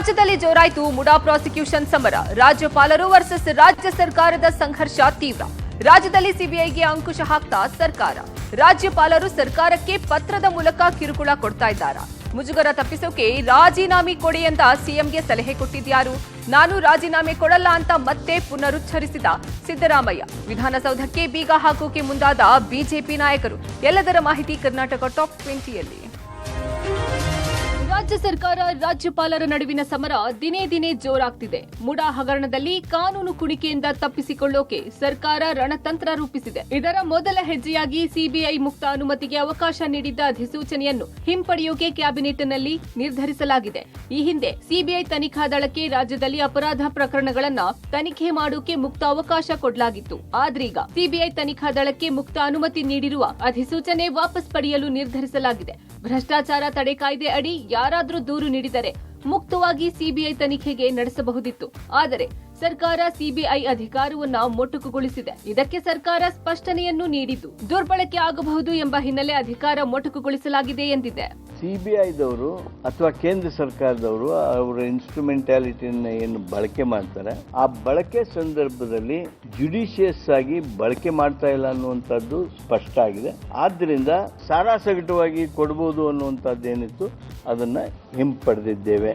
ರಾಜ್ಯದಲ್ಲಿ ಜೋರಾಯಿತು ಮುಡಾ ಪ್ರಾಸಿಕ್ಯೂಷನ್ ಸಮರ. ರಾಜ್ಯಪಾಲರು ವರ್ಸಸ್ ರಾಜ್ಯ ಸರ್ಕಾರದ ಸಂಘರ್ಷ ತೀವ್ರ. ರಾಜ್ಯದಲ್ಲಿ ಸಿಬಿಐಗೆ ಅಂಕುಶ ಹಾಕ್ತಾ ಸರ್ಕಾರ. ರಾಜ್ಯಪಾಲರು ಸರ್ಕಾರಕ್ಕೆ ಪತ್ರದ ಮೂಲಕ ಕಿರುಕುಳ ಕೊಡ್ತಾ ಇದ್ದಾರೆ. ಮುಜುಗರ ತಪ್ಪಿಸೋಕೆ ರಾಜೀನಾಮೆ ಕೊಡಿ ಅಂತ ಸಿಎಂಗೆ ಸಲಹೆ ಕೊಟ್ಟಿದ್ಯಾರು? ನಾನು ರಾಜೀನಾಮೆ ಕೊಡಲ್ಲ ಅಂತ ಮತ್ತೆ ಪುನರುಚ್ಚರಿಸಿದ ಸಿದ್ದರಾಮಯ್ಯ. ವಿಧಾನಸೌಧಕ್ಕೆ ಬೀಗ ಹಾಕೋಕೆ ಮುಂದಾದ ಬಿಜೆಪಿ ನಾಯಕರು. ಎಲ್ಲದರ ಮಾಹಿತಿ ಕರ್ನಾಟಕ ಟಾಪ್ 20ಯಲ್ಲಿ. ರಾಜ್ಯ ಸರ್ಕಾರ ರಾಜ್ಯಪಾಲರ ನಡುವಿನ ಸಮರ ದಿನೇ ದಿನೇ ಜೋರಾಗ್ತಿದೆ. ಮುಡಾ ಹಗರಣದಲ್ಲಿ ಕಾನೂನು ಕುಣಿಕೆಯಿಂದ ತಪ್ಪಿಸಿಕೊಳ್ಳೋಕೆ ಸರ್ಕಾರ ರಣತಂತ್ರ ರೂಪಿಸಿದೆ. ಇದರ ಮೊದಲ ಹೆಜ್ಜೆಯಾಗಿ ಸಿಬಿಐ ಮುಕ್ತ ಅನುಮತಿಗೆ ಅವಕಾಶ ನೀಡಿದ್ದ ಅಧಿಸೂಚನೆಯನ್ನು ಹಿಂಪಡೆಯೋಕೆ ಕ್ಯಾಬಿನೆಟ್ನಲ್ಲಿ ನಿರ್ಧರಿಸಲಾಗಿದೆ. ಈ ಹಿಂದೆ ಸಿಬಿಐ ತನಿಖಾ ದಳಕ್ಕೆ ರಾಜ್ಯದಲ್ಲಿ ಅಪರಾಧ ಪ್ರಕರಣಗಳನ್ನ ತನಿಖೆ ಮಾಡೋಕೆ ಮುಕ್ತ ಅವಕಾಶ ಕೊಡಲಾಗಿತ್ತು. ಆದ್ರೀಗ ಸಿಬಿಐ ತನಿಖಾ ದಳಕ್ಕೆ ಮುಕ್ತ ಅನುಮತಿ ನೀಡಿರುವ ಅಧಿಸೂಚನೆ ವಾಪಸ್ ಪಡೆಯಲು ನಿರ್ಧರಿಸಲಾಗಿದೆ. ಭ್ರಷ್ಟಾಚಾರ ತಡೆ ಕಾಯ್ದೆ ಅಡಿ ಯಾರಾದರೂ ದೂರು ನೀಡಿದರೆ ಮುಕ್ತವಾಗಿ ಸಿಬಿಐ ತನಿಖೆಗೆ ನಡೆಸಬಹುದಿತ್ತು. ಆದರೆ ಸರ್ಕಾರ ಸಿಬಿಐ ಅಧಿಕಾರವನ್ನ ಮೊಟಕುಗೊಳಿಸಿದೆ. ಇದಕ್ಕೆ ಸರ್ಕಾರ ಸ್ಪಷ್ಟನೆಯನ್ನು ನೀಡಿದ್ದು ದುರ್ಬಳಕೆ ಆಗಬಹುದು ಎಂಬ ಹಿನ್ನೆಲೆ ಅಧಿಕಾರ ಮೊಟಕುಗೊಳಿಸಲಾಗಿದೆ ಎಂದಿದೆ. ಸಿಬಿಐದವರು ಅಥವಾ ಕೇಂದ್ರ ಸರ್ಕಾರದವರು ಅವರ ಇನ್ಸ್ಟ್ರುಮೆಂಟಾಲಿಟಿಯನ್ನು ಏನು ಬಳಕೆ ಮಾಡ್ತಾರೆ, ಆ ಬಳಕೆ ಸಂದರ್ಭದಲ್ಲಿ ಜುಡಿಷಿಯಸ್ ಆಗಿ ಬಳಕೆ ಮಾಡ್ತಾ ಇಲ್ಲ ಅನ್ನುವಂಥದ್ದು ಸ್ಪಷ್ಟ ಆಗಿದೆ. ಆದ್ದರಿಂದ ಸಾರಾಸಗಟವಾಗಿ ಕೊಡಬಹುದು ಅನ್ನುವಂಥದ್ದೇನಿತ್ತು ಅದನ್ನ ಹಿಂಪಡೆದಿದ್ದೇವೆ.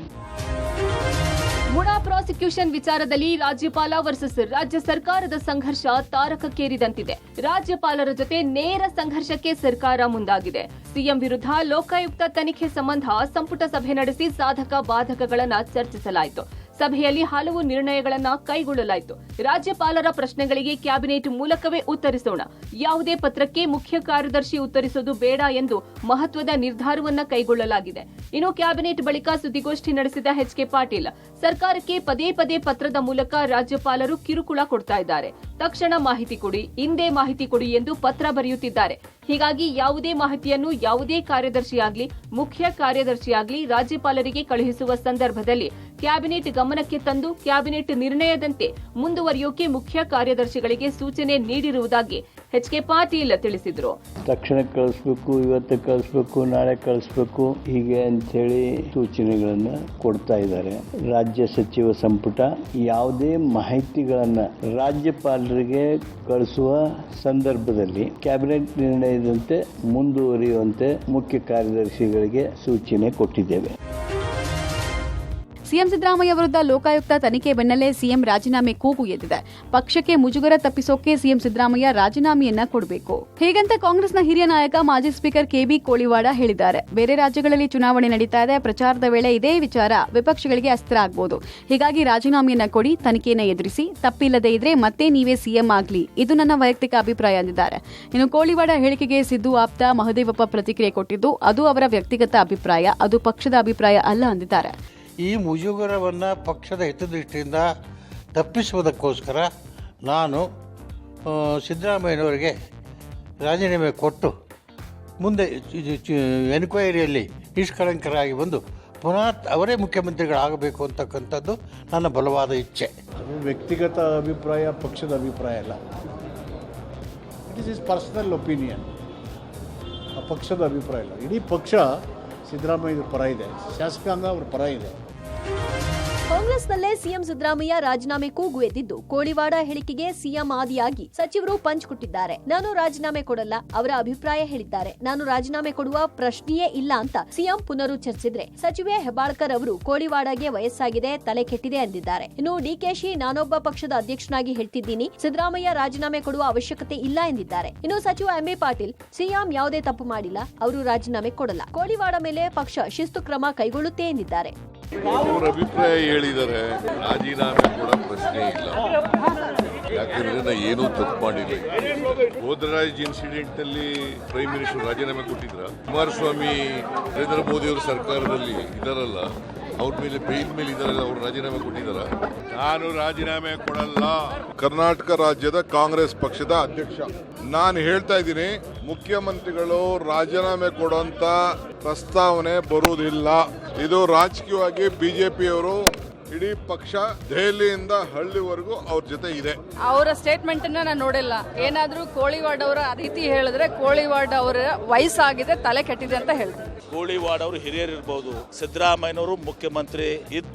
ಮುಡಾ ಪ್ರಾಸಿಕ್ಯೂಷನ್ ವಿಚಾರದಲ್ಲಿ ರಾಜ್ಯಪಾಲ ವರ್ಸಸ್ ರಾಜ್ಯ ಸರ್ಕಾರದ ಸಂಘರ್ಷ ತಾರಕಕ್ಕೇರಿದಂತಿದೆ. ರಾಜ್ಯಪಾಲರ ಜೊತೆ ನೇರ ಸಂಘರ್ಷಕ್ಕೆ ಸರ್ಕಾರ ಮುಂದಾಗಿದೆ. ಸಿಎಂ ವಿರುದ್ಧ ಲೋಕಾಯುಕ್ತ ತನಿಖೆ ಸಂಬಂಧ ಸಂಪುಟ ಸಭೆ ನಡೆಸಿ ಸಾಧಕ ಬಾಧಕಗಳನ್ನು ಚರ್ಚಿಸಲಾಯಿತು. ಸಭೆಯಲ್ಲಿ ಹಲವು ನಿರ್ಣಯಗಳನ್ನು ಕೈಗೊಳ್ಳಲಾಯಿತು. ರಾಜ್ಯಪಾಲರ ಪ್ರಶ್ನೆಗಳಿಗೆ ಕ್ಯಾಬಿನೆಟ್ ಮೂಲಕವೇ ಉತ್ತರಿಸೋಣ, ಯಾವುದೇ ಪತ್ರಕ್ಕೆ ಮುಖ್ಯ ಕಾರ್ಯದರ್ಶಿ ಉತ್ತರಿಸೋದು ಬೇಡ ಎಂದು ಮಹತ್ವದ ನಿರ್ಧಾರವನ್ನ ಕೈಗೊಳ್ಳಲಾಗಿದೆ. ಇನ್ನು ಕ್ಯಾಬಿನೆಟ್ ಬಳಿಕ ಸುದ್ದಿಗೋಷ್ಠಿ ನಡೆಸಿದ ಎಚ್.ಕೆ. ಪಾಟೀಲ್, ಸರ್ಕಾರಕ್ಕೆ ಪದೇ ಪದೇ ಪತ್ರದ ಮೂಲಕ ರಾಜ್ಯಪಾಲರು ಕಿರುಕುಳ ಕೊಡ್ತಾ ಇದ್ದಾರೆ. ತಕ್ಷಣ ಮಾಹಿತಿ ಕೊಡಿ, ಇಂದೇ ಮಾಹಿತಿ ಕೊಡಿ ಎಂದು ಪತ್ರ ಬರೆಯುತ್ತಿದ್ದಾರೆ. ಹೀಗಾಗಿ ಯಾವುದೇ ಮಾಹಿತಿಯನ್ನು ಯಾವುದೇ ಕಾರ್ಯದರ್ಶಿಯಾಗ್ಲಿ ಮುಖ್ಯ ಕಾರ್ಯದರ್ಶಿಯಾಗ್ಲಿ ರಾಜ್ಯಪಾಲರಿಗೆ ಕಳುಹಿಸುವ ಸಂದರ್ಭದಲ್ಲಿ ಕ್ಯಾಬಿನೆಟ್ ಗಮನಕ್ಕೆ ತಂದು ಕ್ಯಾಬಿನೆಟ್ ನಿರ್ಣಯದಂತೆ ಮುಂದುವರಿಯೋಕೆ ಮುಖ್ಯ ಕಾರ್ಯದರ್ಶಿಗಳಿಗೆ ಸೂಚನೆ ನೀಡಿರುವುದಾಗಿ ಎಚ್.ಕೆ. ಪಾಟೀಲ್ ತಿಳಿಸಿದರು. ತಕ್ಷಣ ಕಳಿಸ್ಬೇಕು, ಇವತ್ತು ಕಳಿಸ್ಬೇಕು, ನಾಳೆ ಕಳಿಸ್ಬೇಕು, ಹೀಗೆ ಅಂತೇಳಿ ಸೂಚನೆಗಳನ್ನ ಕೊಡ್ತಾ ಇದ್ದಾರೆ. ರಾಜ್ಯ ಸಚಿವ ಸಂಪುಟ ಯಾವುದೇ ಮಾಹಿತಿಗಳನ್ನ ರಾಜ್ಯಪಾಲರಿಗೆ ಕಳಿಸುವ ಸಂದರ್ಭದಲ್ಲಿ ಕ್ಯಾಬಿನೆಟ್ ನಿರ್ಣಯದಂತೆ ಮುಂದುವರಿಯುವಂತೆ ಮುಖ್ಯ ಕಾರ್ಯದರ್ಶಿಗಳಿಗೆ ಸೂಚನೆ ಕೊಟ್ಟಿದ್ದೇವೆ. ಸಿಎಂ ಸಿದ್ದರಾಮಯ್ಯ ವಿರುದ್ಧ ಲೋಕಾಯುಕ್ತ ತನಿಖೆ ಬೆನ್ನಲ್ಲೇ ಸಿಎಂ ರಾಜೀನಾಮೆ ಕೂಗು ಎದ್ದಿದೆ. ಪಕ್ಷಕ್ಕೆ ಮುಜುಗರ ತಪ್ಪಿಸೋಕೆ ಸಿಎಂ ಸಿದ್ದರಾಮಯ್ಯ ರಾಜೀನಾಮೆಯನ್ನ ಕೊಡಬೇಕು, ಹೀಗಂತ ಕಾಂಗ್ರೆಸ್ನ ಹಿರಿಯ ನಾಯಕ ಮಾಜಿ ಸ್ಪೀಕರ್ ಕೆಬಿ ಕೋಳಿವಾಡ ಹೇಳಿದ್ದಾರೆ. ಬೇರೆ ರಾಜ್ಯಗಳಲ್ಲಿ ಚುನಾವಣೆ ನಡೀತಾ ಇದೆ. ಪ್ರಚಾರದ ವೇಳೆ ಇದೇ ವಿಚಾರ ವಿಪಕ್ಷಗಳಿಗೆ ಅಸ್ತ್ರ ಆಗಬಹುದು. ಹೀಗಾಗಿ ರಾಜೀನಾಮೆಯನ್ನ ಕೊಡಿ, ತನಿಖೆಯನ್ನು ಎದುರಿಸಿ, ತಪ್ಪಿಲ್ಲದೆ ಇದ್ರೆ ಮತ್ತೆ ನೀವೇ ಸಿಎಂ ಆಗ್ಲಿ, ಇದು ನನ್ನ ವೈಯಕ್ತಿಕ ಅಭಿಪ್ರಾಯ ಎಂದಿದ್ದಾರೆ. ಇನ್ನು ಕೋಳಿವಾಡ ಹೇಳಿಕೆಗೆ ಸಿದ್ದು ಆಪ್ತ ಮಹದೇವಪ್ಪ ಪ್ರತಿಕ್ರಿಯೆ ಕೊಟ್ಟಿದ್ದು, ಅದು ಅವರ ವ್ಯಕ್ತಿಗತ ಅಭಿಪ್ರಾಯ, ಅದು ಪಕ್ಷದ ಅಭಿಪ್ರಾಯ ಅಲ್ಲ ಎಂದಿದ್ದಾರೆ. ಈ ಮುಜುಗರವನ್ನು ಪಕ್ಷದ ಹಿತದೃಷ್ಟಿಯಿಂದ ತಪ್ಪಿಸುವುದಕ್ಕೋಸ್ಕರ ನಾನು ಸಿದ್ದರಾಮಯ್ಯನವರಿಗೆ ರಾಜೀನಾಮೆ ಕೊಟ್ಟು ಮುಂದೆ ಎನ್ಕ್ವೈರಿಯಲ್ಲಿ ನಿಷ್ಕಳಂಕರಾಗಿ ಬಂದು ಪುನಃ ಅವರೇ ಮುಖ್ಯಮಂತ್ರಿಗಳಾಗಬೇಕು ಅಂತಕ್ಕಂಥದ್ದು ನನ್ನ ಬಲವಾದ ಇಚ್ಛೆ. ಅದು ವ್ಯಕ್ತಿಗತ ಅಭಿಪ್ರಾಯ, ಪಕ್ಷದ ಅಭಿಪ್ರಾಯ ಅಲ್ಲ. It is personal opinion. ಆ ಪಕ್ಷದ ಅಭಿಪ್ರಾಯ ಇಲ್ಲ. ಇಡೀ ಪಕ್ಷ ಸಿದ್ದರಾಮಯ್ಯ ಪರ ಇದೆ, ಶಾಸಕಾಂಗ ಅವ್ರ ಪರ ಇದೆ. ಕಾಂಗ್ರೆಸ್ನಲ್ಲೇ ಸಿಎಂ ಸಿದ್ದರಾಮಯ್ಯ ರಾಜೀನಾಮೆ ಕೂಗು ಎದ್ದಿದ್ದು, ಕೋಳಿವಾಡ ಹೇಳಿಕೆಗೆ ಸಿಎಂ ಆದಿಯಾಗಿ ಸಚಿವರು ಪಂಚ್ ಕೊಟ್ಟಿದ್ದಾರೆ. ನಾನು ರಾಜೀನಾಮೆ ಕೊಡಲ್ಲ, ಅವರ ಅಭಿಪ್ರಾಯ ಹೇಳಿದ್ದಾರೆ. ನಾನು ರಾಜೀನಾಮೆ ಕೊಡುವ ಪ್ರಶ್ನೆಯೇ ಇಲ್ಲ ಅಂತ ಸಿಎಂ ಪುನರುಚ್ಚರಿಸಿದ್ರೆ, ಸಚಿವೆ ಹೆಬ್ಬಾಳ್ಕರ್ ಅವರು ಕೋಳಿವಾಡಗೆ ವಯಸ್ಸಾಗಿದೆ, ತಲೆ ಕೆಟ್ಟಿದೆ ಎಂದಿದ್ದಾರೆ. ಇನ್ನು ಡಿಕೆಶಿ, ನಾನೊಬ್ಬ ಪಕ್ಷದ ಅಧ್ಯಕ್ಷನಾಗಿ ಹೇಳ್ತಿದ್ದೀನಿ, ಸಿದ್ದರಾಮಯ್ಯ ರಾಜೀನಾಮೆ ಕೊಡುವ ಅವಶ್ಯಕತೆ ಇಲ್ಲ ಎಂದಿದ್ದಾರೆ. ಇನ್ನು ಸಚಿವ ಎಂ.ಎ. ಪಾಟೀಲ್, ಸಿಎಂ ಯಾವುದೇ ತಪ್ಪು ಮಾಡಿಲ್ಲ, ಅವರು ರಾಜೀನಾಮೆ ಕೊಡಲ್ಲ, ಕೋಳಿವಾಡ ಮೇಲೆ ಪಕ್ಷ ಶಿಸ್ತು ಕ್ರಮ ಕೈಗೊಳ್ಳುತ್ತೆ ಎಂದಿದ್ದಾರೆ. ಅವರ ಅಭಿಪ್ರಾಯ ಹೇಳಿದ್ದಾರೆ, ರಾಜೀನಾಮೆ ಕೂಡ ಪ್ರಶ್ನೆ ಇಲ್ಲ, ಯಾಕಂದ್ರೆ ನಾ ಏನೂ ತಪ್ಪು ಮಾಡಿಲ್ಲ. ಗೋದ್ರಾಜ್ ಇನ್ಸಿಡೆಂಟ್ ನಲ್ಲಿ ಪ್ರೈಮ್ ಮಿನಿಸ್ಟರ್ ರಾಜೀನಾಮೆ ಕೊಟ್ಟಿದ್ರ, ಕುಮಾರಸ್ವಾಮಿ ನರೇಂದ್ರ ಮೋದಿ ಅವರ ಸರ್ಕಾರದಲ್ಲಿ ಇದಾರಲ್ಲ, ಅವ್ರ ಮೇಲೆ ಬೇಲ್ ಮೇಲೆ ಇದಾರಲ್ಲ, ಅವ್ರು ರಾಜೀನಾಮೆ ಕೊಟ್ಟಿದಾರ. ನಾನು ರಾಜೀನಾಮೆ ಕೊಡಲ್ಲ. ಕರ್ನಾಟಕ ರಾಜ್ಯದ ಕಾಂಗ್ರೆಸ್ ಪಕ್ಷದ ಅಧ್ಯಕ್ಷ ನಾನು ಹೇಳ್ತಾ ಇದ್ದೀನಿ, ಮುಖ್ಯಮಂತ್ರಿಗಳು ರಾಜೀನಾಮೆ ಕೊಡುವಂತ ಪ್ರಸ್ತಾವನೆ ಬರುವುದಿಲ್ಲ. ಇದು ರಾಜಕೀಯವಾಗಿ ಬಿಜೆಪಿಯವರು ಇಡೀ ಪಕ್ಷ ದೆಹಲಿಯಿಂದ ಹಳ್ಳಿವರೆಗೂ ಅವ್ರ ಜೊತೆ ಇದೆ. ಅವರ ಸ್ಟೇಟ್ಮೆಂಟ್ ಅನ್ನ ನಾನು ನೋಡಿಲ್ಲ. ಏನಾದ್ರೂ ಕೋಳಿವಾಡ್ ಅವರ ರೀತಿ ಹೇಳಿದ್ರೆ ಕೋಳಿವಾಡ್ ಅವರ ವಯಸ್ಸಾಗಿದೆ, ತಲೆ ಕೆಟ್ಟಿದೆ ಅಂತ ಹೇಳ್ತಾರೆ. ಕೋಳಿವಾಡ ಅವರು ಹಿರಿಯರಿರ್ಬೋದು, ಸಿದ್ದರಾಮಯ್ಯನವರು ಮುಖ್ಯಮಂತ್ರಿ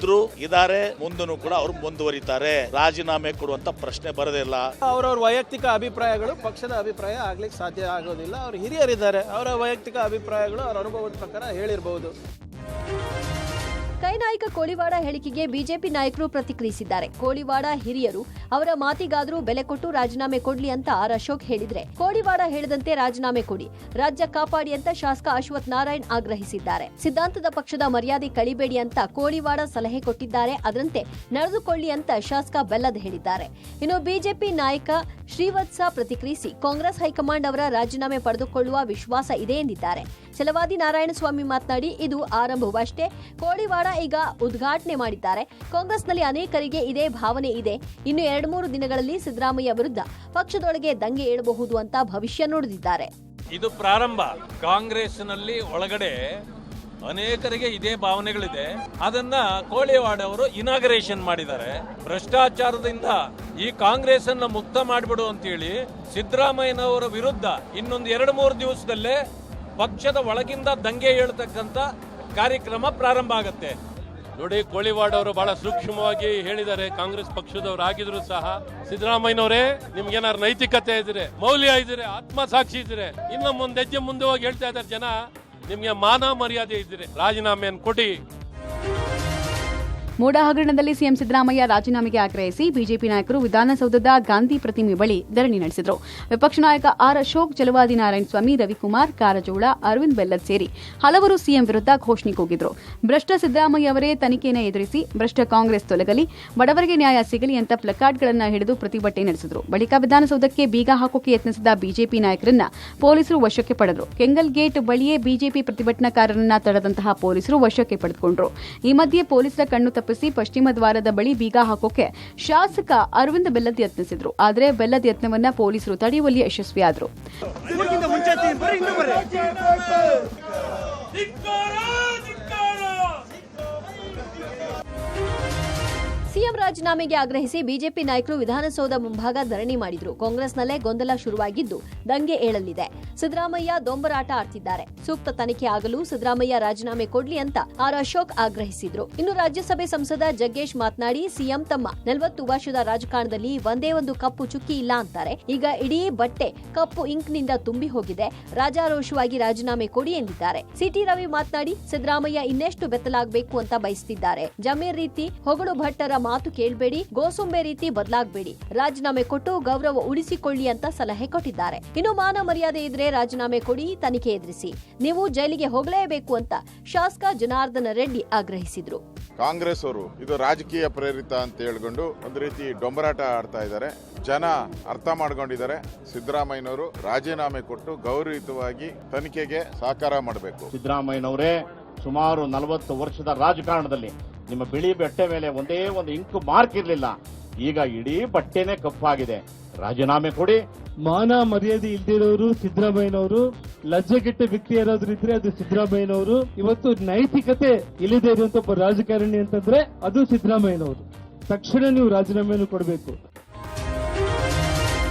ಇದ್ದಾರೆ, ಮುಂದೂ ಕೂಡ ಅವರು ಮುಂದುವರಿತಾರೆ. ರಾಜೀನಾಮೆ ಕೊಡುವಂತ ಪ್ರಶ್ನೆ ಬರೋದಿಲ್ಲ. ಅವರವ್ರ ವೈಯಕ್ತಿಕ ಅಭಿಪ್ರಾಯಗಳು ಪಕ್ಷದ ಅಭಿಪ್ರಾಯ ಆಗ್ಲಿಕ್ಕೆ ಸಾಧ್ಯ ಆಗೋದಿಲ್ಲ. ಅವರು ಹಿರಿಯರಿದ್ದಾರೆ, ಅವರ ವೈಯಕ್ತಿಕ ಅಭಿಪ್ರಾಯಗಳು ಅವರ ಅನುಭವದ ಪ್ರಕಾರ ಹೇಳಿರಬಹುದು. ಕೈ ನಾಯಕ ಕೋಳಿವಾಡ ಹೇಳಿಕೆಗೆ ಬಿಜೆಪಿ ನಾಯಕರು ಪ್ರತಿಕ್ರಿಯಿಸಿದ್ದಾರೆ. ಕೋಳಿವಾಡ ಹಿರಿಯರು ಅವರ ಮಾತಿಗಾದರೂ ಬೆಲೆ ಕೊಟ್ಟು ರಾಜೀನಾಮೆ ಕೊಡ್ಲಿ ಅಂತ ಆರ್ ಅಶೋಕ್ ಹೇಳಿದ್ರೆ, ಕೋಳಿವಾಡ ಹೇಳಿದಂತೆ ರಾಜೀನಾಮೆ ಕೊಡಿ, ರಾಜ್ಯ ಕಾಪಾಡಿ ಅಂತ ಶಾಸಕ ಅಶ್ವಥ್ ನಾರಾಯಣ್ ಆಗ್ರಹಿಸಿದ್ದಾರೆ. ಸಿದ್ಧಾಂತದ ಪಕ್ಷದ ಮರ್ಯಾದೆ ಕಳಿಬೇಡಿ ಅಂತ ಕೋಳಿವಾಡ ಸಲಹೆ ಕೊಟ್ಟಿದ್ದಾರೆ, ಅದರಂತೆ ನಡೆದುಕೊಳ್ಳಿ ಅಂತ ಶಾಸಕ ಬೆಲ್ಲದ್ ಹೇಳಿದ್ದಾರೆ. ಇನ್ನು ಬಿಜೆಪಿ ನಾಯಕ ಶ್ರೀವತ್ಸ ಪ್ರತಿಕ್ರಿಯಿಸಿ, ಕಾಂಗ್ರೆಸ್ ಹೈಕಮಾಂಡ್ ಅವರ ರಾಜೀನಾಮೆ ಪಡೆದುಕೊಳ್ಳುವ ವಿಶ್ವಾಸ ಇದೆ ಎಂದಿದ್ದಾರೆ. ಛಲವಾದಿ ನಾರಾಯಣಸ್ವಾಮಿ ಮಾತನಾಡಿ, ಇದು ಆರಂಭವಷ್ಟೇ, ಕೋಳಿವಾಡ ಈಗ ಉದ್ಘಾಟನೆ ಮಾಡಿದ್ದಾರೆ. ಕಾಂಗ್ರೆಸ್ನಲ್ಲಿ ಅನೇಕರಿಗೆ ಇದೇ ಭಾವನೆ ಇದೆ. ಇನ್ನು 2-3 ದಿನಗಳಲ್ಲಿ ಸಿದ್ದರಾಮಯ್ಯ ವಿರುದ್ಧ ಪಕ್ಷದೊಳಗೆ ದಂಗೆ ಏಳಬಹುದು ಅಂತ ಭವಿಷ್ಯ ನುಡಿದಿದ್ದಾರೆ. ಇದು ಪ್ರಾರಂಭ. ಕಾಂಗ್ರೆಸ್ನಲ್ಲಿ ಒಳಗಡೆ ಅನೇಕರಿಗೆ ಇದೇ ಭಾವನೆಗಳಿದೆ. ಅದನ್ನ ಕೋಳಿವಾಡ ಅವರು ಇನಾಗರೇಷನ್ ಮಾಡಿದ್ದಾರೆ. ಭ್ರಷ್ಟಾಚಾರದಿಂದ ಈ ಕಾಂಗ್ರೆಸ್ ಅನ್ನ ಮುಕ್ತ ಮಾಡಿಬಿಡು ಅಂತೇಳಿ ಸಿದ್ದರಾಮಯ್ಯನವರ ವಿರುದ್ಧ ಇನ್ನೊಂದು 2-3 ದಿವಸದಲ್ಲೇ ಪಕ್ಷದ ಒಳಗಿಂದ ದಂಗೆ ಏಳ್ತಕ್ಕಂಥ ಕಾರ್ಯಕ್ರಮ ಪ್ರಾರಂಭ ಆಗುತ್ತೆ. ನೋಡಿ, ಕೋಳಿವಾಡ ಅವರು ಬಹಳ ಸೂಕ್ಷ್ಮವಾಗಿ ಹೇಳಿದ್ದಾರೆ. ಕಾಂಗ್ರೆಸ್ ಪಕ್ಷದವರು ಆಗಿದ್ರು ಸಹ, ಸಿದ್ದರಾಮಯ್ಯನವರೇ, ನಿಮ್ಗೇನಾದ್ರು ನೈತಿಕತೆ ಇದ್ರೆ, ಮೌಲ್ಯ ಇದ್ರೆ, ಆತ್ಮಸಾಕ್ಷಿ ಇದ್ರೆ, ಇನ್ನು ಮುಂದೆ ಹೆಜ್ಜೆ ಮುಂದೆ ಹೋಗಿ ಹೇಳ್ತಾ ಇದ್ದಾರೆ ಜನ, ನಿಮ್ಗೆ ಮಾನ ಮರ್ಯಾದೆ ಇದ್ರೆ ರಾಜೀನಾಮೆಯನ್ನು ಕೊಡಿ. ಮೂಡಾ ಹಗರಣದಲ್ಲಿ ಸಿಎಂ ಸಿದ್ದರಾಮಯ್ಯ ರಾಜೀನಾಮೆಗೆ ಆಗ್ರಹಿಸಿ ಬಿಜೆಪಿ ನಾಯಕರು ವಿಧಾನಸೌಧದ ಗಾಂಧಿ ಪ್ರತಿಮೆ ಬಳಿ ಧರಣಿ ನಡೆಸಿದರು. ವಿಪಕ್ಷ ನಾಯಕ ಆರ್ ಅಶೋಕ್, ಛಲವಾದಿ ನಾರಾಯಣಸ್ವಾಮಿ, ರವಿಕುಮಾರ್, ಕಾರಜೋಳ, ಅರವಿಂದ್ ಬೆಲ್ಲದ್ ಸೇರಿ ಹಲವರು ಸಿಎಂ ವಿರುದ್ಧ ಘೋಷಣೆ ಕೂಗಿದ್ರು. ಭ್ರಷ್ಟ ಸಿದ್ದರಾಮಯ್ಯ ಅವರೇ ತನಿಖೆಯನ್ನು ಎದುರಿಸಿ, ಭ್ರಷ್ಟ ಕಾಂಗ್ರೆಸ್ ತೊಲಗಲಿ, ಬಡವರಿಗೆ ನ್ಯಾಯ ಸಿಗಲಿ ಅಂತ ಪ್ಲಕಾರ್ಡ್ಗಳನ್ನು ಹಿಡಿದು ಪ್ರತಿಭಟನೆ ನಡೆಸಿದರು. ಬಳಿಕ ವಿಧಾನಸೌಧಕ್ಕೆ ಬೀಗ ಹಾಕೋಕೆ ಯತ್ನಿಸಿದ ಬಿಜೆಪಿ ನಾಯಕರನ್ನ ಪೊಲೀಸರು ವಶಕ್ಕೆ ಪಡೆದರು. ಕೆಂಗಲ್ ಗೇಟ್ ಬಳಿಯೇ ಬಿಜೆಪಿ ಪ್ರತಿಭಟನಾಕಾರರನ್ನ ತಡೆದಂತಹ ಪೊಲೀಸರು ವಶಕ್ಕೆ ಪಡೆದುಕೊಂಡರು. ಈ ಮಧ್ಯೆ ಪೊಲೀಸರ ಕಣ್ಣು ತಪ್ಪಿಸಿ ಪಶ್ಚಿಮ ದ್ವಾರದ ಬಳಿ ಬೀಗ ಹಾಕೋಕೆ ಶಾಸಕ ಅರವಿಂದ್ ಬೆಲ್ಲದ್ ಯತ್ನಿಸಿದ್ರು. ಆದರೆ ಬೆಲ್ಲದ್ ಯತ್ನವನ್ನ ಪೊಲೀಸರು ತಡೆಯುವಲ್ಲಿ ಯಶಸ್ವಿಯಾದರು. ಸಿಎಂ ರಾಜೀನಾಮೆಗೆ ಆಗ್ರಹಿಸಿ ಬಿಜೆಪಿ ನಾಯಕರು ವಿಧಾನಸೌಧ ಮುಂಭಾಗ ಧರಣಿ ಮಾಡಿದ್ರು. ಕಾಂಗ್ರೆಸ್ನಲ್ಲೇ ಗೊಂದಲ ಶುರುವಾಗಿದ್ದು ದಂಗೆ ಏಳಲಿದೆ. ಸಿದ್ದರಾಮಯ್ಯ ದೊಂಬರಾಟ ಆಡ್ತಿದ್ದಾರೆ. ಸೂಕ್ತ ತನಿಖೆ ಆಗಲು ಸಿದ್ದರಾಮಯ್ಯ ರಾಜೀನಾಮೆ ಕೊಡ್ಲಿ ಅಂತ ಆರ್ ಅಶೋಕ್ ಆಗ್ರಹಿಸಿದ್ರು. ಇನ್ನು ರಾಜ್ಯಸಭೆ ಸಂಸದ ಜಗ್ಗೇಶ್ ಮಾತನಾಡಿ, ಸಿಎಂ ತಮ್ಮ 40 ವರ್ಷದ ರಾಜಕಾರಣದಲ್ಲಿ ಒಂದೇ ಒಂದು ಕಪ್ಪು ಚುಕ್ಕಿ ಇಲ್ಲ ಅಂತಾರೆ. ಈಗ ಇಡೀ ಬಟ್ಟೆ ಕಪ್ಪು ಇಂಕ್ನಿಂದ ತುಂಬಿ ಹೋಗಿದೆ. ರಾಜಾರೋಷವಾಗಿ ರಾಜೀನಾಮೆ ಕೊಡಿ ಎಂದಿದ್ದಾರೆ. ಸಿಟಿ ರವಿ ಮಾತನಾಡಿ, ಸಿದ್ದರಾಮಯ್ಯ ಇನ್ನೆಷ್ಟು ಬೆತ್ತಲಾಗಬೇಕು ಅಂತ ಬಯಸುತ್ತಿದ್ದಾರೆ. ಜಮೀರ್ ರೀತಿ ಹೊಗಳು ಭಟ್ಟರ ಮಾತು ಕೇಳಬೇಡಿ, ಗೋಸುಂಬೆ ರೀತಿ ಬದಲಾಗಬೇಡಿ, ರಾಜೀನಾಮೆ ಕೊಟ್ಟು ಗೌರವ ಉಳಿಸಿಕೊಳ್ಳಿ ಅಂತ ಸಲಹೆ ಕೊಟ್ಟಿದ್ದಾರೆ. ಇನ್ನು ಮಾನ ಮರ್ಯಾದೆ ಇದ್ರೆ ರಾಜೀನಾಮೆ ಕೊಡಿ, ತನಿಖೆ ಎದುರಿಸಿ, ನೀವು ಜೈಲಿಗೆ ಹೋಗಲೇಬೇಕು ಅಂತ ಶಾಸಕ ಜನಾರ್ದನ ರೆಡ್ಡಿ ಆಗ್ರಹಿಸಿದ್ರು. ಕಾಂಗ್ರೆಸ್ ಅವರು ಇದು ರಾಜಕೀಯ ಪ್ರೇರಿತ ಅಂತ ಹೇಳ್ಕೊಂಡು ಒಂದು ರೀತಿ ಡೊಂಬರಾಟ ಆಡ್ತಾ ಇದ್ದಾರೆ. ಜನ ಅರ್ಥ ಮಾಡ್ಕೊಂಡಿದ್ದಾರೆ. ಸಿದ್ದರಾಮಯ್ಯನವರು ರಾಜೀನಾಮೆ ಕೊಟ್ಟು ಗೌರವಯುತವಾಗಿ ತನಿಖೆಗೆ ಸಹಕಾರ ಮಾಡಬೇಕು. ಸಿದ್ದರಾಮಯ್ಯನವರೇ, ಸುಮಾರು 40 ವರ್ಷದ ರಾಜಕಾರಣದಲ್ಲಿ ನಿಮ್ಮ ಬಿಳಿ ಬಟ್ಟೆ ಮೇಲೆ ಒಂದೇ ಒಂದು ಇಂಕು ಮಾರ್ಕ್ ಇರಲಿಲ್ಲ. ಈಗ ಇಡೀ ಬಟ್ಟೆನೇ ಕಪ್ಪಾಗಿದೆ. ರಾಜೀನಾಮೆ ಕೊಡಿ. ಮಾನ ಮರ್ಯಾದೆ ಇಲ್ದಿರೋರು ಸಿದ್ದರಾಮಯ್ಯನವರು, ಲಜ್ಜೆಗೆಟ್ಟ ವ್ಯಕ್ತಿ ಯಾರಾದ್ರೂ ಇದ್ರೆ ಅದು ಸಿದ್ದರಾಮಯ್ಯನವರು. ಇವತ್ತು ನೈತಿಕತೆ ಇಲ್ಲದೆ ಇರುವಂತ ಒಬ್ಬ ರಾಜಕಾರಣಿ ಅಂತಂದ್ರೆ ಅದು ಸಿದ್ದರಾಮಯ್ಯನವರು. ತಕ್ಷಣ ನೀವು ರಾಜೀನಾಮೆಯನ್ನು ಕೊಡಬೇಕು.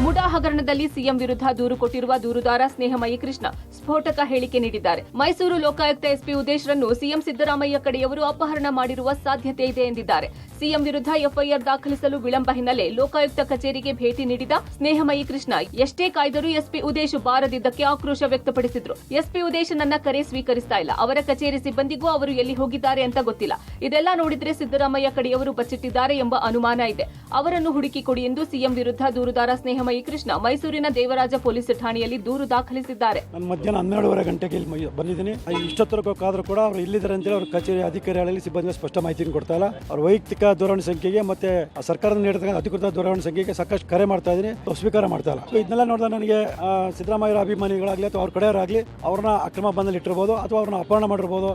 ಮುಡಾ ಹಗರಣದಲ್ಲಿ ಸಿಎಂ ವಿರುದ್ಧ ದೂರು ಕೊಟ್ಟಿರುವ ದೂರುದಾರ ಸ್ನೇಹಮಯಿ ಕೃಷ್ಣ ಸ್ಫೋಟಕ ಹೇಳಿಕೆ ನೀಡಿದ್ದಾರೆ. ಮೈಸೂರು ಲೋಕಾಯುಕ್ತ ಎಸ್ಪಿ ಉದೇಶ್ರನ್ನು ಸಿಎಂ ಸಿದ್ದರಾಮಯ್ಯ ಕಡೆಯವರು ಅಪಹರಣ ಮಾಡಿರುವ ಸಾಧ್ಯತೆ ಇದೆ ಎಂದಿದ್ದಾರೆ. ಸಿಎಂ ವಿರುದ್ಧ ಎಫ್ಐಆರ್ ದಾಖಲಿಸಲು ವಿಳಂಬ ಹಿನ್ನೆಲೆ ಲೋಕಾಯುಕ್ತ ಕಚೇರಿಗೆ ಭೇಟಿ ನೀಡಿದ ಸ್ನೇಹಮಯಿ ಕೃಷ್ಣ ಎಷ್ಟೇ ಕಾಯ್ದರೂ ಎಸ್ಪಿ ಉದೇಶ್ ಬಾರದಿದ್ದಕ್ಕೆ ಆಕ್ರೋಶ ವ್ಯಕ್ತಪಡಿಸಿದ್ರು. ಎಸ್ಪಿ ಉದೇಶ್ ನನ್ನ ಕರೆ ಸ್ವೀಕರಿಸ್ತಾ ಇಲ್ಲ, ಅವರ ಕಚೇರಿ ಸಿಬ್ಬಂದಿಗೂ ಅವರು ಎಲ್ಲಿ ಹೋಗಿದ್ದಾರೆ ಅಂತ ಗೊತ್ತಿಲ್ಲ. ಇದೆಲ್ಲ ನೋಡಿದ್ರೆ ಸಿದ್ದರಾಮಯ್ಯ ಕಡೆಯವರು ಬಚ್ಚಿಟ್ಟಿದ್ದಾರೆ ಎಂಬ ಅನುಮಾನ ಇದೆ. ಅವರನ್ನು ಹುಡುಕಿ ಕೊಡಿ ಎಂದು ಸಿಎಂ ವಿರುದ್ಧ ದೂರುದಾರ ಸ್ನೇಹಮಯಿ ಕೃಷ್ಣ ಮೈಸೂರಿನ ದೇವರಾಜ ಪೊಲೀಸ್ ಠಾಣೆಯಲ್ಲಿ ದೂರು ದಾಖಲಿಸಿದ್ದಾರೆ. ನಾನು ಮಧ್ಯಾಹ್ನ 12:30 ಗಂಟೆಗೆ ಇಲ್ಲಿ ಬಂದಿದ್ದೀನಿ. ಇಷ್ಟೊತ್ತರಕ್ಕಾದ್ರೂ ಕೂಡ ಅವರು ಇಲ್ಲಿದ್ದಾರೆ ಅಂತೇಳಿ ಅವ್ರ ಕಚೇರಿ ಅಧಿಕಾರಿಗಳಲ್ಲಿ ಸಿಬ್ಬಂದಿ ಸ್ಪಷ್ಟ ಮಾಹಿತಿ ಕೊಡ್ತಾ ಇಲ್ಲ. ಅವ್ರ ವೈಯಕ್ತಿಕ ದೂರವಾಣಿ ಸಂಖ್ಯೆಗೆ ಮತ್ತೆ ಸರ್ಕಾರದ ನೀಡಿದ ಅಧಿಕೃತ ದೂರವಾಣಿ ಸಂಖ್ಯೆಗೆ ಸಾಕಷ್ಟು ಕರೆ ಮಾಡ್ತಾ ಇದ್ದೀನಿ, ಸ್ವೀಕಾರ ಮಾಡ್ತಾ ಇಲ್ಲ. ಇದನ್ನೆಲ್ಲ ನೋಡಿದಾಗ ನನಗೆ ಸಿದ್ದರಾಮಯ್ಯ ಅಭಿಮಾನಿಗಳಾಗಲಿ ಅಥವಾ ಅವ್ರ ಕಡೆಯವರಾಗಲಿ ಅವ್ರನ್ನ ಅಕ್ರಮ ಬಂದಲ್ಲಿ ಇಟ್ಟಿರ್ಬೋದು ಅಥವಾ ಅವ್ರನ್ನ ಅಪಹರಣ ಮಾಡಿರ್ಬೋದು.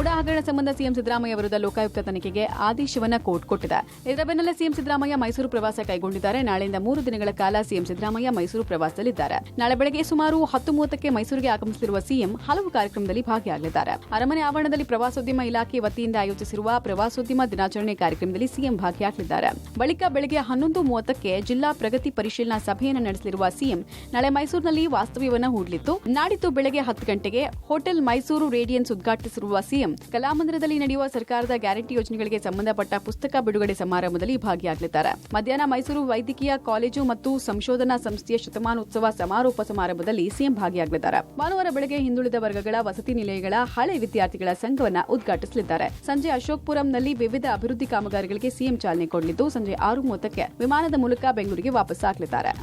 ಮೂಡಾ ಹಗರಣ ಸಂಬಂಧ ಸಿಎಂ ಸಿದ್ದರಾಮಯ್ಯ ವಿರುದ್ಧ ಲೋಕಾಯುಕ್ತ ತನಿಖೆಗೆ ಆದೇಶವನ್ನ ಕೋರ್ಟ್ ಕೊಟ್ಟಿದೆ. ಇದರ ಬೆನ್ನಲ್ಲೇ ಸಿಎಂ ಸಿದ್ದರಾಮಯ್ಯ ಮೈಸೂರು ಪ್ರವಾಸ ಕೈಗೊಂಡಿದ್ದಾರೆ. ನಾಳೆಯಿಂದ 3 ದಿನಗಳ ಕಾಲ ಸಿಎಂ ಸಿದ್ದರಾಮಯ್ಯ ಮೈಸೂರು ಪ್ರವಾಸದಲ್ಲಿದ್ದಾರೆ. ನಾಳೆ ಬೆಳಗ್ಗೆ ಸುಮಾರು 10:30ಕ್ಕೆ ಮೈಸೂರಿಗೆ ಆಗಮಿಸಲಿರುವ ಸಿಎಂ ಹಲವು ಕಾರ್ಯಕ್ರಮದಲ್ಲಿ ಭಾಗಿಯಾಗಲಿದ್ದಾರೆ. ಅರಮನೆ ಆವರಣದಲ್ಲಿ ಪ್ರವಾಸೋದ್ಯಮ ಇಲಾಖೆ ವತಿಯಿಂದ ಆಯೋಜಿಸಿರುವ ಪ್ರವಾಸೋದ್ಯಮ ದಿನಾಚರಣೆ ಕಾರ್ಯಕ್ರಮದಲ್ಲಿ ಸಿಎಂ ಭಾಗಿಯಾಗಲಿದ್ದಾರೆ. ಬಳಿಕ ಬೆಳಗ್ಗೆ 11:30ಕ್ಕೆ ಜಿಲ್ಲಾ ಪ್ರಗತಿ ಪರಿಶೀಲನಾ ಸಭೆಯನ್ನು ನಡೆಸಲಿರುವ ಸಿಎಂ ನಾಳೆ ಮೈಸೂರಿನಲ್ಲಿ ವಾಸ್ತವ್ಯವನ್ನು ಹೂಡಲಿದ್ದು, ನಾಡಿದ್ದು ಬೆಳಗ್ಗೆ 10 ಗಂಟೆಗೆ ಹೋಟೆಲ್ ಮೈಸೂರು ರೇಡಿಯನ್ಸ್ ಉದ್ಘಾಟಿಸಿರುವ ಸಿಎಂ ಕಲಾಮಂದಿರದಲ್ಲಿ ನಡೆಯುವ ಸರ್ಕಾರದ ಗ್ಯಾರಂಟಿ ಯೋಜನೆಗಳಿಗೆ ಸಂಬಂಧಪಟ್ಟ ಪುಸ್ತಕ ಬಿಡುಗಡೆ ಸಮಾರಂಭದಲ್ಲಿ ಭಾಗಿಯಾಗಲಿದ್ದಾರೆ. ಮಧ್ಯಾಹ್ನ ಮೈಸೂರು ವೈದ್ಯಕೀಯ ಕಾಲೇಜು ಮತ್ತು ಸಂಶೋಧನಾ ಸಂಸ್ಥೆಯ ಶತಮಾನೋತ್ಸವ ಸಮಾರೋಪ ಸಮಾರಂಭದಲ್ಲಿ ಸಿಎಂ ಭಾಗಿಯಾಗಲಿದ್ದಾರೆ. ಭಾನುವಾರ ಬೆಳಗ್ಗೆ ಹಿಂದುಳಿದ ವರ್ಗಗಳ ವಸತಿ ನಿಲಯಗಳ ಹಳೆ ವಿದ್ಯಾರ್ಥಿಗಳ ಸಂಘವನ್ನು ಉದ್ಘಾಟಿಸಲಿದ್ದಾರೆ. ಸಂಜೆ ಅಶೋಕ್ಪುರಂನಲ್ಲಿ ವಿವಿಧ ಅಭಿವೃದ್ಧಿ ಕಾಮಗಾರಿಗಳಿಗೆ ಸಿಎಂ ಚಾಲನೆ ಕೊಡಲಿದ್ದು, ಸಂಜೆ 6:30ಕ್ಕೆ ವಿಮಾನದ ಮೂಲಕ ಬೆಂಗಳೂರಿಗೆ ವಾಪಸ್ಸಾಗಲಿದ್ದಾರೆ.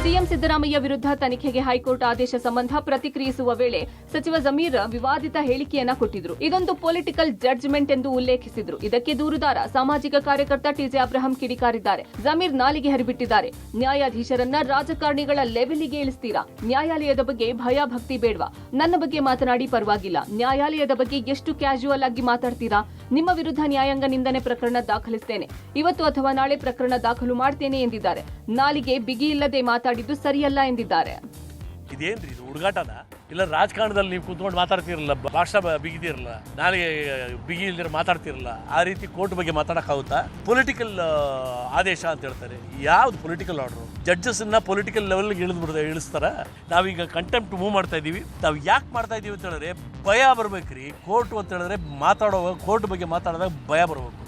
ಸಿಎಂ ಸಿದ್ದರಾಮಯ್ಯ ವಿರುದ್ಧ ತನಿಖೆಗೆ ಹೈಕೋರ್ಟ್ ಆದೇಶ ಸಂಬಂಧ ಪ್ರತಿಕ್ರಿಯಿಸುವ ವೇಳೆ ಸಚಿವ ಜಮೀರ್ ವಿವಾದಿತ ಹೇಳಿಕೆಯನ್ನ ಕೊಟ್ಟಿದ್ರು. ಇದೊಂದು ಪೊಲಿಟಿಕಲ್ ಜಡ್ಜ್ಮೆಂಟ್ ಎಂದು ಉಲ್ಲೇಖಿಸಿದ್ರು. ಇದಕ್ಕೆ ದೂರುದಾರ ಸಾಮಾಜಿಕ ಕಾರ್ಯಕರ್ತ ಟಿಜೆ ಅಬ್ರಹಂ ಕಿಡಿಕಾರಿದ್ದಾರೆ. ಜಮೀರ್ ನಾಲಿಗೆ ಹರಿಬಿಟ್ಟಿದ್ದಾರೆ. ನ್ಯಾಯಾಧೀಶರನ್ನ ರಾಜಕಾರಣಿಗಳ ಲೆವೆಲ್ಗೆ ಇಳಿಸ್ತೀರಾ? ನ್ಯಾಯಾಲಯದ ಬಗ್ಗೆ ಭಯ ಭಕ್ತಿ ಬೇಡವಾ? ನನ್ನ ಬಗ್ಗೆ ಮಾತನಾಡಿ ಪರವಾಗಿಲ್ಲ. ನ್ಯಾಯಾಲಯದ ಬಗ್ಗೆ ಎಷ್ಟು ಕ್ಯಾಶುವಲ್ ಆಗಿ ಮಾತಾಡ್ತೀರಾ? ನಿಮ್ಮ ವಿರುದ್ಧ ನ್ಯಾಯಾಂಗ ನಿಂದನೆ ಪ್ರಕರಣ ದಾಖಲಿಸುತ್ತೇನೆ. ಇವತ್ತು ಅಥವಾ ನಾಳೆ ಪ್ರಕರಣ ದಾಖಲು ಮಾಡ್ತೇನೆ ಎಂದಿದ್ದಾರೆ. ನಾಲಿಗೆ ಬಿಗಿ ಇಲ್ಲದೆ ಮಾತಾಡಿದ್ದು ಸರಿಯಲ್ಲ ಎಂದಿದ್ದಾರೆ. ಇದೇನ್ರಿ ಇದು ಹುಡುಗಾಟನ? ಇಲ್ಲ ರಾಜಕಾರಣದಲ್ಲಿ ನೀವು ಕೂತ್ಕೊಂಡು ಮಾತಾಡ್ತಿರಲ್ಲ, ಭಾಷಾ ಬಿಗಿದಿರಲ್ಲ, ನಾಳೆಗೆ ಬಿಗಿ ಇಲ್ದಿರ ಮಾತಾಡ್ತಿರಲ್ಲ, ಆ ರೀತಿ ಕೋರ್ಟ್ ಬಗ್ಗೆ ಮಾತಾಡಕ್ಕಾಗುತ್ತಾ? ಪೊಲಿಟಿಕಲ್ ಆದೇಶ ಅಂತ ಹೇಳ್ತಾರೆ. ಯಾವ್ದು ಪೊಲಿಟಿಕಲ್ ಆರ್ಡರ್? ಜಡ್ಜಸ್ ಅನ್ನ ಪೊಲಿಟಿಕಲ್ ಲೆವೆಲ್ಗೆ ಇಳಿಸ್ತಾರ? ನಾವೀಗ ಕಂಟೆಂಪ್ಟ್ ಮೂವ್ ಮಾಡ್ತಾ ಇದೀವಿ. ನಾವು ಯಾಕೆ ಮಾಡ್ತಾ ಇದೀವಿ ಅಂತ ಹೇಳಿದ್ರೆ ಭಯ ಬರ್ಬೇಕ್ರಿ. ಕೋರ್ಟ್ ಅಂತ ಹೇಳಿದ್ರೆ ಕೋರ್ಟ್ ಬಗ್ಗೆ ಮಾತಾಡಿದಾಗ ಭಯ ಬರ್ಬೇಕು.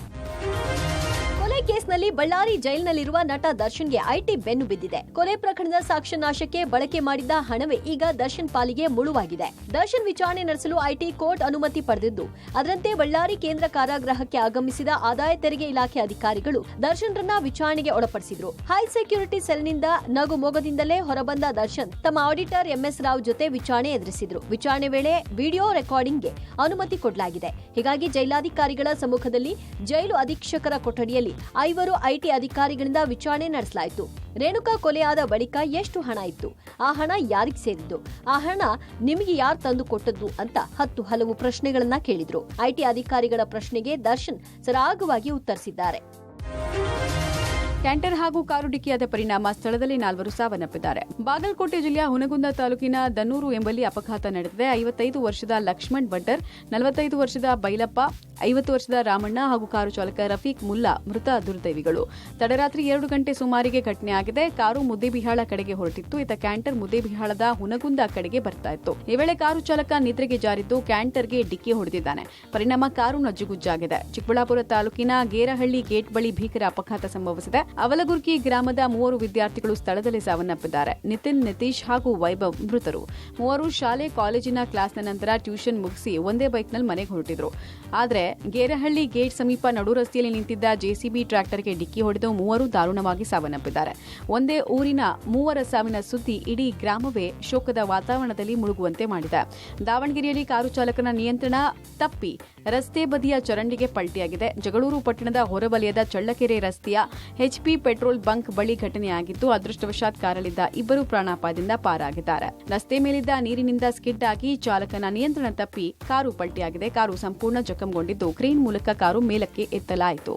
ಕೊಲೆ ಕೇಸ್ನಲ್ಲಿ ಬಳ್ಳಾರಿ ಜೈಲಿನಲ್ಲಿರುವ ನಟ ದರ್ಶನ್ಗೆ ಐಟಿ ಬೆನ್ನು ಬಿದ್ದಿದೆ. ಕೊಲೆ ಪ್ರಕರಣದ ಸಾಕ್ಷ್ಯ ನಾಶಕ್ಕೆ ಬಳಕೆ ಮಾಡಿದ್ದ ಹಣವೇ ಈಗ ದರ್ಶನ್ ಪಾಲಿಗೆ ಮುಳುವಾಗಿದೆ. ದರ್ಶನ್ ವಿಚಾರಣೆ ನಡೆಸಲು ಐಟಿ ಕೋರ್ಟ್ ಅನುಮತಿ ಪಡೆದಿದ್ದು, ಅದರಂತೆ ಬಳ್ಳಾರಿ ಕೇಂದ್ರ ಕಾರಾಗೃಹಕ್ಕೆ ಆಗಮಿಸಿದ ಆದಾಯ ತೆರಿಗೆ ಇಲಾಖೆ ಅಧಿಕಾರಿಗಳು ದರ್ಶನ್ರನ್ನ ವಿಚಾರಣೆಗೆ ಒಳಪಡಿಸಿದ್ರು. ಹೈ ಸೆಕ್ಯೂರಿಟಿ ಸೆಲ್ನಿಂದ ನಗು ಮೊಗದಿಂದಲೇ ಹೊರಬಂದ ದರ್ಶನ್ ತಮ್ಮ ಆಡಿಟರ್ ಎಂಎಸ್ ರಾವ್ ಜೊತೆ ವಿಚಾರಣೆ ಎದುರಿಸಿದ್ರು. ವಿಚಾರಣೆ ವೇಳೆ ವಿಡಿಯೋ ರೆಕಾರ್ಡಿಂಗ್ಗೆ ಅನುಮತಿ ಕೊಡಲಾಗಿದೆ. ಹೀಗಾಗಿ ಜೈಲಾಧಿಕಾರಿಗಳ ಸಮ್ಮುಖದಲ್ಲಿ ಜೈಲು ಅಧೀಕ್ಷಕರ ಕೊಠಡಿಯಲ್ಲಿ 5 ಐಟಿ ಅಧಿಕಾರಿಗಳಿಂದ ವಿಚಾರಣೆ ನಡೆಸಲಾಯಿತು. ರೇಣುಕಾ ಕೊಲೆಯಾದ ಬಳಿಕ ಎಷ್ಟು ಹಣ ಇತ್ತು? ಆ ಹಣ ಯಾರಿಗೆ ಸೇರಿದ್ದು? ಆ ಹಣ ನಿಮಗೆ ಯಾರು ತಂದು ಕೊಟ್ಟದ್ದು ಅಂತ ಹಲವು ಪ್ರಶ್ನೆಗಳನ್ನ ಕೇಳಿದ್ರು. ಐಟಿ ಅಧಿಕಾರಿಗಳ ಪ್ರಶ್ನೆಗೆ ದರ್ಶನ್ ಸರಾಗವಾಗಿ ಉತ್ತರಿಸಿದ್ದಾರೆ. ಕ್ಯಾಂಟರ್ ಹಾಗೂ ಕಾರು ಡಿಕ್ಕಿಯಾದ ಪರಿಣಾಮ ಸ್ಥಳದಲ್ಲಿ 4 ಸಾವನ್ನಪ್ಪಿದ್ದಾರೆ. ಬಾಗಲಕೋಟೆ ಜಿಲ್ಲೆಯ ಹುನಗುಂದ ತಾಲೂಕಿನ ದನ್ನೂರು ಎಂಬಲ್ಲಿ ಅಪಘಾತ ನಡೆದಿದೆ. 55 ವರ್ಷದ ಲಕ್ಷ್ಮಣ್ ಭಟ್ಟರ್, 45 ವರ್ಷದ ಬೈಲಪ್ಪ, 50 ವರ್ಷದ ರಾಮಣ್ಣ ಹಾಗೂ ಕಾರು ಚಾಲಕ ರಫೀಕ್ ಮುಲ್ಲಾ ಮೃತ ದುರ್ದೈವಿಗಳು. ತಡರಾತ್ರಿ 2 ಗಂಟೆ ಸುಮಾರಿಗೆ ಘಟನೆಯಾಗಿದೆ. ಕಾರು ಮುದ್ದೇಬಿಹಾಳ ಕಡೆಗೆ ಹೊರಟಿತ್ತು. ಇತ್ತ ಕ್ಯಾಂಟರ್ ಮುದ್ದೇಬಿಹಾಳದ ಹುನಗುಂದ ಕಡೆಗೆ ಬರ್ತಾ ಇತ್ತು. ಈ ವೇಳೆ ಕಾರು ಚಾಲಕ ನಿದ್ರೆಗೆ ಜಾರಿದ್ದು ಕ್ಯಾಂಟರ್ಗೆ ಡಿಕ್ಕಿ ಹೊಡೆದಿದ್ದಾನೆ. ಪರಿಣಾಮ ಕಾರು ನಜ್ಜುಗುಜ್ಜಾಗಿದೆ. ಚಿಕ್ಕಬಳ್ಳಾಪುರ ತಾಲೂಕಿನ ಗೇರಹಳ್ಳಿ ಗೇಟ್ ಬಳಿ ಭೀಕರ ಅಪಘಾತ ಸಂಭವಿಸಿದೆ. ಅವಲಗುರ್ಕಿ ಗ್ರಾಮದ 3 ವಿದ್ಯಾರ್ಥಿಗಳು ಸ್ಥಳದಲ್ಲೇ ಸಾವನ್ನಪ್ಪಿದ್ದಾರೆ. ನಿತಿನ್, ನಿತೀಶ್ ಹಾಗೂ ವೈಭವ್ ಮೃತರು. 3 ಶಾಲೆ ಕಾಲೇಜಿನ ಕ್ಲಾಸ್ನ ನಂತರ ಟ್ಯೂಷನ್ ಮುಗಿಸಿ ಒಂದೇ ಬೈಕ್ನಲ್ಲಿ ಮನೆಗೆ ಹೊರಟಿದ್ರು. ಆದರೆ ಗೇರಹಳ್ಳಿ ಗೇಟ್ ಸಮೀಪ ನಡು ರಸ್ತೆಯಲ್ಲಿ ನಿಂತಿದ್ದ ಜೆಸಿಬಿ ಟ್ರ್ಯಾಕ್ಟರ್ಗೆ ಡಿಕ್ಕಿ ಹೊಡೆದು 3 ದಾರುಣವಾಗಿ ಸಾವನ್ನಪ್ಪಿದ್ದಾರೆ. ಒಂದೇ ಊರಿನ 3 ಸಾವಿನ ಸುದ್ದಿ ಇಡೀ ಗ್ರಾಮವೇ ಶೋಕದ ವಾತಾವರಣದಲ್ಲಿ ಮುಳುಗುವಂತೆ ಮಾಡಿದೆ. ದಾವಣಗೆರೆಯಲ್ಲಿ ಕಾರು ಚಾಲಕನ ನಿಯಂತ್ರಣ ತಪ್ಪಿ ರಸ್ತೆ ಬದಿಯ ಚರಂಡಿಗೆ ಪಲ್ಟಿಯಾಗಿದೆ. ಜಗಳೂರು ಪಟ್ಟಣದ ಹೊರವಲಯದ ಚಳ್ಳಕೆರೆ ರಸ್ತೆಯ ಎಚ್ಪಿ ಪೆಟ್ರೋಲ್ ಬಂಕ್ ಬಳಿ ಘಟನೆಯಾಗಿದ್ದು, ಅದೃಷ್ಟವಶಾತ್ ಕಾರಲ್ಲಿದ್ದ 2 ಪ್ರಾಣಾಪಾಯದಿಂದ ಪಾರಾಗಿದ್ದಾರೆ. ರಸ್ತೆ ಮೇಲಿದ್ದ ನೀರಿನಿಂದ ಸ್ಕಿಡ್ ಆಗಿ ಚಾಲಕನ ನಿಯಂತ್ರಣ ತಪ್ಪಿ ಕಾರು ಪಲ್ಟಿಯಾಗಿದೆ. ಕಾರು ಸಂಪೂರ್ಣ ಜಖಂಗೊಂಡಿದ್ದು, ಕ್ರೇನ್ ಮೂಲಕ ಕಾರು ಮೇಲಕ್ಕೆ ಎತ್ತಲಾಯಿತು.